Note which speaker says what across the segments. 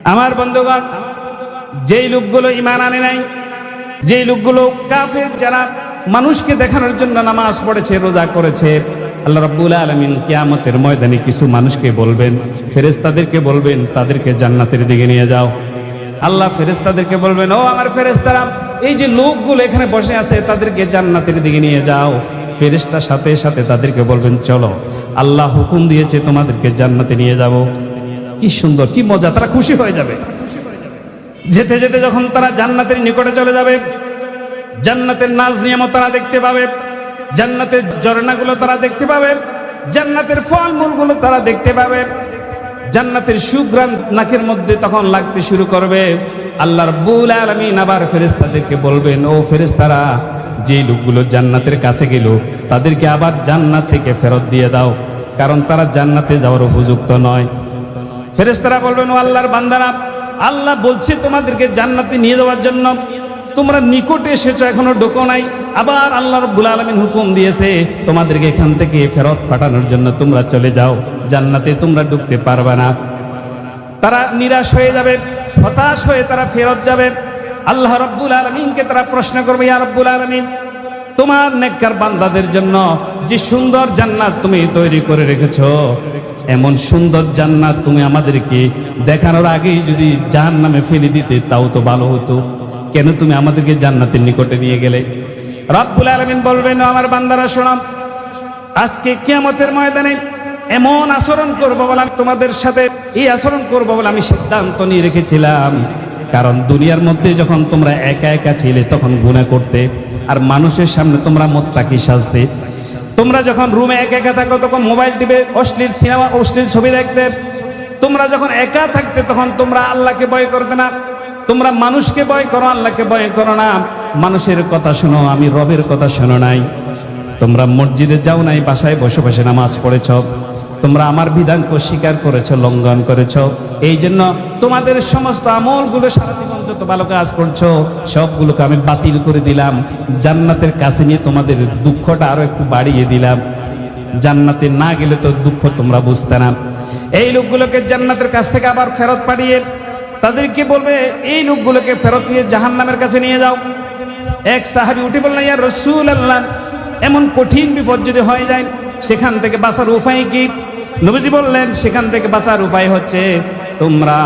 Speaker 1: আমার বন্ধুগণ, যেই লোকগুলো ঈমান আনে নাই, যেই লোকগুলো কাফের, যারা মানুষকে দেখানোর জন্য নামাজ পড়েছে, রোজা করেছে, আল্লাহ রাব্বুল আলামিন কিয়ামতের ময়দানে কিছু মানুষকে বলবেন, ফেরেশতাদেরকে বলবেন তাদেরকে জান্নাতের দিকে নিয়ে যাও। আল্লাহ ফেরেশতাদেরকে বলবেন, ও আমার ফেরেশতারা, এই যে লোকগুলো এখানে বসে আছে তাদেরকে জান্নাতের দিকে নিয়ে যাও। ফেরেশতার সাথে সাথে তাদেরকে বলবেন, চলো, আল্লাহ হুকুম দিয়েছে তোমাদেরকে জান্নাতে নিয়ে যাব। কি সুন্দর, কি মজা, তারা খুশি হয়ে যাবে। যেতে যেতে যখন তারা জান্নাতের নিকটে চলে যাবে, জান্নাতের নাজ নিয়ামত তারা দেখতে পাবে, জান্নাতের ঝর্ণাগুলো তারা দেখতে পাবে, জান্নাতের ফলমূলগুলো তারা দেখতে পাবে, জান্নাতের সুঘ্রাণ নাকের মধ্যে তখন লাগতে শুরু করবে। আল্লাহ রাব্বুল আলামিন আবার ফেরেশতাদেরকে বলবেন, ও ফেরেশতারা, যে লোকগুলো জান্নাতের কাছে গেল তাদেরকে আবার জান্নাত থেকে ফেরত দিয়ে দাও, কারণ তারা জান্নাতে যাওয়ার উপযুক্ত নয়। ফেরেশতারা বলবেন, ও আল্লাহর বান্দারা, আল্লাহ বলছে তোমাদেরকে জান্নাতে নিয়ে যাওয়ার জন্য, তোমরা নিকটে এসেছো, এখনো ঢোকো নাই। আবার আল্লাহ রাব্বুল আলামিন হুকুম দিয়েছে তোমাদেরকে এখান থেকে ফেরত পাঠানোর জন্য, তোমরা চলে যাও, জান্নাতে তোমরা ঢুকতে পারবে না। তারা নিরাশ হয়ে যাবে, হতাশ হয়ে তারা ফেরত যাবে। আল্লাহ রাব্বুল আলামিনকে তারা প্রশ্ন করবে, ইয়া রাব্বুল আলামিন, তোমার নেককার বান্দাদের জন্য যে সুন্দর জান্নাত তুমি তৈরি করে রেখেছো, এমন সুন্দর জান্নাত তুমি আমাদেরকে দেখানোর আগেই যদি জাহান্নামে ফেলে দিতে তাও তো ভালো হতো, কেন তুমি আমাদেরকে জান্নাতের নিকটে নিয়ে গেলে? রব্বুল আলামিন বলবেন, আমার বান্দারা শোনো, আজকে কিয়ামতের ময়দানে এমন আচরণ করবো বলে তোমাদের সাথে, এই আচরণ করবো বলে আমি সিদ্ধান্ত নিয়ে রেখেছিলাম। কারণ দুনিয়ার মধ্যে যখন তোমরা একা একা ছিলে তখন গুনাহ করতে, আর মানুষের সামনে তোমরা মুত্তাকি সাজতে। তোমরা যখন রুমে একা একা থাকো তখন মোবাইল টিপে অশ্লীল সিনেমা, অশ্লীল ছবি দেখতে। তোমরা যখন একা থাকতে তখন তোমরা আল্লাহকে ভয় করতে না, তোমরা মানুষকে ভয় করো, আল্লাহকে ভয় করো না। মানুষের কথা শোনো, আমি রবের কথা শোনো নাই। তোমরা মসজিদে যাও নাই, বাসায় বসে বসে নামাজ পড়েছ। তোমরা আমার বিধানকে স্বীকার করেছো, লঙ্ঘন করেছো। এই জন্য তোমাদের সমস্ত আমলগুলো, সারা জীবন যত ভালো কাজ করছো সবগুলোকে আমি বাতিল করে দিলাম। জান্নাতের কাছে নিয়ে তোমাদের দুঃখটা আরো একটু বাড়িয়ে দিলাম। জান্নাতে না গেলে তো দুঃখ তোমরা বুঝতে না। এই লোকগুলোকে জান্নাতের কাছ থেকে আবার ফেরত পাঠিয়ে তাদেরকে বলবে, এই লোকগুলোকে ফেরত দিয়ে জাহান্নামের কাছে নিয়ে যাও। এক সাহাবী উঠে বললেন, ইয়া রাসূলুল্লাহ, এমন কঠিন বিপদ যদি হয়ে যায় সেখান থেকে বাঁচার উপায় কি? নবীজি বললেন, সেখান থেকে বাঁচার উপায় হচ্ছে তোমরা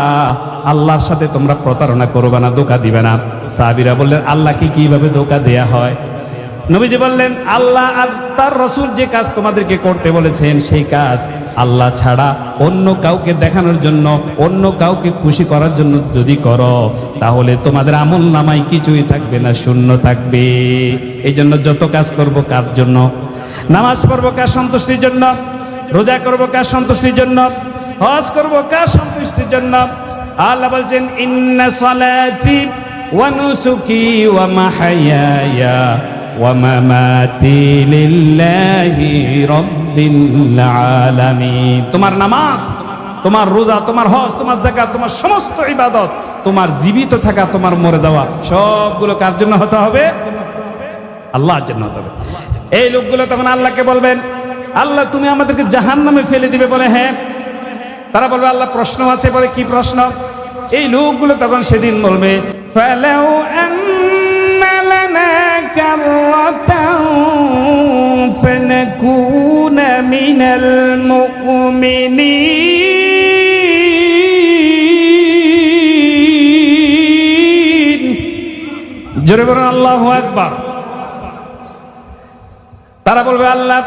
Speaker 1: আল্লাহর সাথে তোমরা প্রতারণা করবে না, ধোঁকা দিবে না। সাহাবীরা বললেন, আল্লাহকে কিভাবে ধোঁকা দেয়া হয়? নবীজি বললেন, আল্লাহ আর তার রাসূল যে কাজ তোমাদেরকে করতে বলেছেন সেই কাজ আল্লাহ ছাড়া অন্য কাউকে দেখানোর জন্য, অন্য কাউকে খুশি করার জন্য যদি করো, তাহলে তোমাদের আমল নামায় কিছুই থাকবে না, শূন্য থাকবে। এই জন্য যত কাজ করবো কার জন্য? নামাজ পড়বো কার সন্তুষ্টির জন্য? রোজা করবো কার সন্তুষ্টির জন্য? হজ করবো কার সন্তুষ্টির জন্য? আল্লাহ বলছেন, ইন্না সালাতি ওয়া নুসুকি ওয়া মাহইয়ায়া ওয়া মামাতি লিল্লাহি রাব্বিল আলামিন। তোমার নামাজ, তোমার রোজা, তোমার হজ, তোমার যাকাত, তোমার সমস্ত ইবাদত, তোমার জীবিত থাকা, তোমার মরে যাওয়া, সবগুলো কার জন্য হতে হবে? আল্লাহর জন্য হতে হবে। এই লোকগুলো তখন আল্লাহকে বলবেন, আল্লাহ তুমি আমাদেরকে জাহান্নামে ফেলে দিবে বলে? হ্যাঁ। তারা বলবে, আল্লাহ প্রশ্ন আছে। বলে, কি প্রশ্ন? এই লোকগুলো তখন সেদিন বলবে, ফালাউ আন্না লানা কাররাতান ফানাকুনা মিনাল মুমিনিন। জোরে বলুন আল্লাহু আকবার। তারা বলবে, আল্লাহ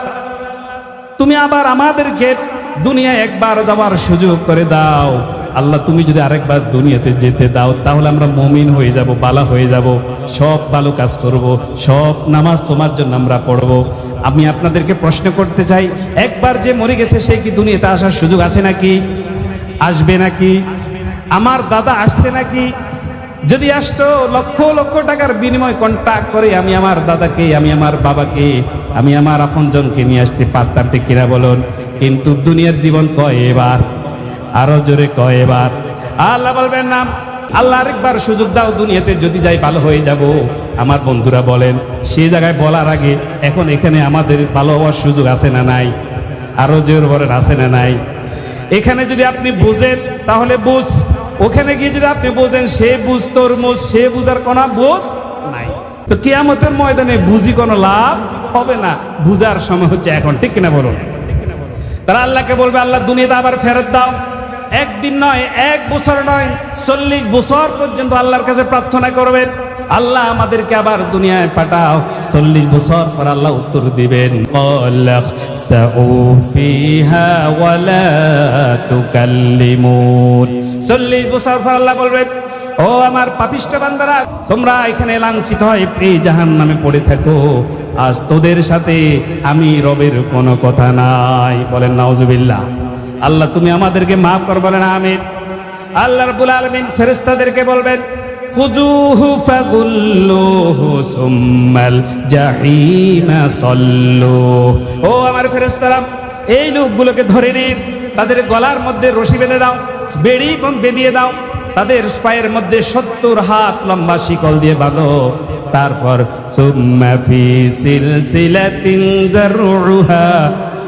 Speaker 1: তুমি আবার আমাদেরকে দুনিয়ায় একবার যাওয়ার সুযোগ করে দাও। আল্লাহ তুমি যদি আরেকবার দুনিয়াতে যেতে দাও তাহলে আমরা মুমিন হয়ে যাব, বালা হয়ে যাব, সব ভালো কাজ করব, সব নামাজ তোমার জন্য আমরা পড়ব। আমি আপনাদেরকে প্রশ্ন করতে চাই, একবার যে মরে গেছে সে কি দুনিয়াতে আসার সুযোগ আছে নাকি? আসবে নাকি? আমার দাদা আসছে নাকি? যদি আসতো লক্ষ লক্ষ টাকার বিনিময় কন্ট্যাক্ট করে আমি আমার দাদাকে, আমি আমার বাবাকে, আমি আমার আপনজনকে নিয়ে আসতে পারতাম, ঠিক কিনা বলুন? কিন্তু দুনিয়ার জীবন কয়বার? আরো জোরে কয়বার? আল্লাহ বলবেন না, আল্লাহ আরেকবার সুযোগ দাও, দুনিয়াতে যদি যাই ভালো হয়ে যাব। আমার বন্ধুরা বলেন, সেই জায়গায় বলার আগে এখন এখানে আমাদের ভালো হওয়ার সুযোগ আছে না নাই? আরো জোর বলেন, আছে না নাই? এখানে যদি আপনি বুঝেন তাহলে বুঝ, ওখানে গিয়ে যদি আপনি বোঝেন সে বুঝ তরমুজ, সে বুঝার কোনো বুঝ নাই। তো কিয়ামতের ময়দানে বুঝি কোনো লাভ হবে না। বুঝার সময় হচ্ছে এখন, ঠিক কিনা বলুন? তারা আল্লাহকে বলবে, আল্লাহ দুনিয়াতে আবার ফেরত দাও। একদিন নয়, 1 বছর নয়, 40 বছর পর্যন্ত আল্লাহর কাছে প্রার্থনা করবেন, আল্লাহ আমাদেরকে আবার দুনিয়ায় পাঠাও। 40 বছর পর আল্লাহ উত্তর দিবেন, ক্বালাখসাউ ফিহা ওয়ালা তুকাল্লিমুন। 40 বছর পর আল্লাহ বলবেন, ও আমার পাপিষ্ঠ বান্দারা, তোমরা এখানে লাঞ্ছিত হয়ে এই জাহান্নামে পড়ে থাকো, আজ তোদের সাথে আমি রবের কোনো কথা নাই। বলেন নাউজুবিল্লাহ। আল্লাহ তুমি আমাদেরকে মাফ কর, বলেন আমিন। আল্লাহ রাব্বুল আলামিন ফেরেশতাদেরকে বলবেন, খুযুহু ফাগুল্লুহু সুম্মাল জাহিমা সাল্লু। ও আমার ফেরেশতারা, এই লোকগুলোকে ধরে নিন, তাদের গলার মধ্যে রশি বেঁধে দাও, বেড়ি বেঁধিয়ে দাও, তাদের পায়ের মধ্যে 70 হাত লম্বা শিকল দিয়ে বাঁধো। তারপর সুম্মা ফি সিলসিলাতিন যারউহা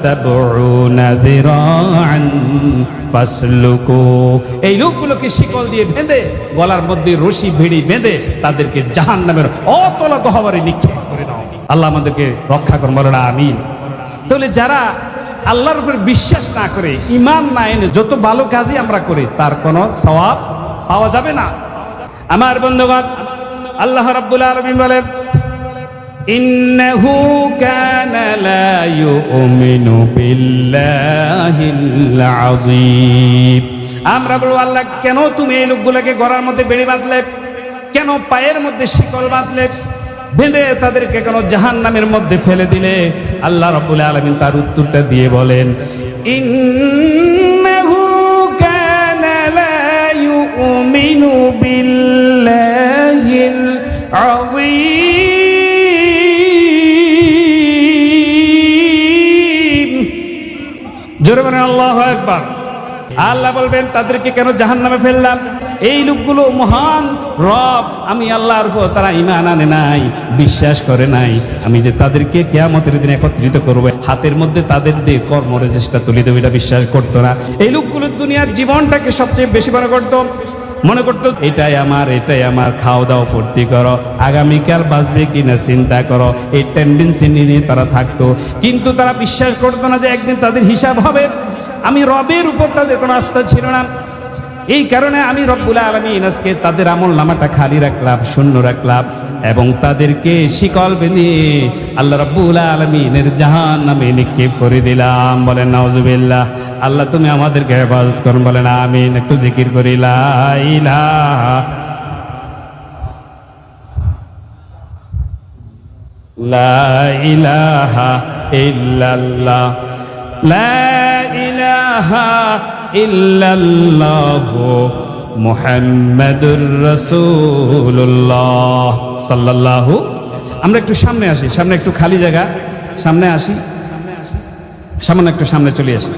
Speaker 1: 70 যিরাআন ফাসলুকু। এই লোকগুলোকে শিকল দিয়ে বেঁধে, গলার মধ্যে রশি বেড়ি বেঁধে তাদেরকে জাহান্নামের অতল গহ্বরে নিক্ষেপ করে দাও। আল্লাহ আমাদেরকে রক্ষা করুন, বলেন আমিন। তাহলে যারা আল্লাহর উপর বিশ্বাস না করে, ঈমান না এনে যত ভালো কাজই আমরা করি, তার কোনো সওয়াব পাওয়া যাবে না। আমার বন্ধুগণ, আল্লাহ রাব্বুল আলামিন বলেন, ইন্নাহু কানা লা ইউমিনু বিল্লাহিল আযীম। আমরা বলবো, আল্লাহ কেন তুমি এই লোকগুলোকে গলার মধ্যে বেড়ি বাঁধলে, কেন পায়ের মধ্যে শিকল বাঁধলে, বেঁধে তাদেরকে কেন জাহান্নামের মধ্যে ফেলে দিলে? আল্লাহ রাব্বুল আলামিন তার উত্তরটা দিয়ে বলেন, ইন্নাহু কানা লা ইউমিনু বিল্লাহিল আযীম। জোরে বলেন আল্লাহু আকবার। আল্লাহ বলবেন, তাদেরকে কেন জাহান্নামে ফেললাম? এই লোকগুলো মহান রব, আমি আল্লাহর উপর তারা ঈমান আনে নাই, বিশ্বাস করে নাই, আমি যে তাদেরকে কিয়ামতের দিন একত্রিত করব, হাতের মধ্যে তাদের দিয়ে কর্ম রেজিস্টার তুলে দেব, এটা বিশ্বাস করতো না। এই লোকগুলো দুনিয়ার জীবনটাকে সবচেয়ে বেশি মনে করতো এটাই আমার, খাও দাও ফুর্তি করো, আগামীকাল বাঁচবে কিনা চিন্তা করো, এই টেন্ডেন্সি নিয়ে তারা থাকতো। কিন্তু তারা বিশ্বাস করতো না যে একদিন তাদের হিসাব হবে। আমি রবের উপর তাদের কোনো আস্থা ছিল না। এই কারণে আমি রব্বুল আলামিন আজকে তাদের আমল নামাটা খালি রাখলাম, শূন্য রাখলাম, এবং তাদেরকে শিকল বেঁধে আল্লাহ রব্বুল আলামিনের জাহান্নামে নিক্ষেপ করে দিলাম। বলেন নাউজুবিল্লাহ। আল্লাহ তুমি আমাদেরকে হেফাজত করুন, বলেন আমিন। একটু জিকির করি, লা ইলাহা লা ইলাহা ইল্লাল্লাহ, লা ইলাহা ইল্লাল্লাহু মুহাম্মাদুর রাসূলুল্লাহ সাল্লাল্লাহু। আমরা একটু সামনে আসি, সামনে একটু খালি জায়গা, সামনে আসি, সামনে একটু সামনে চলে আসি।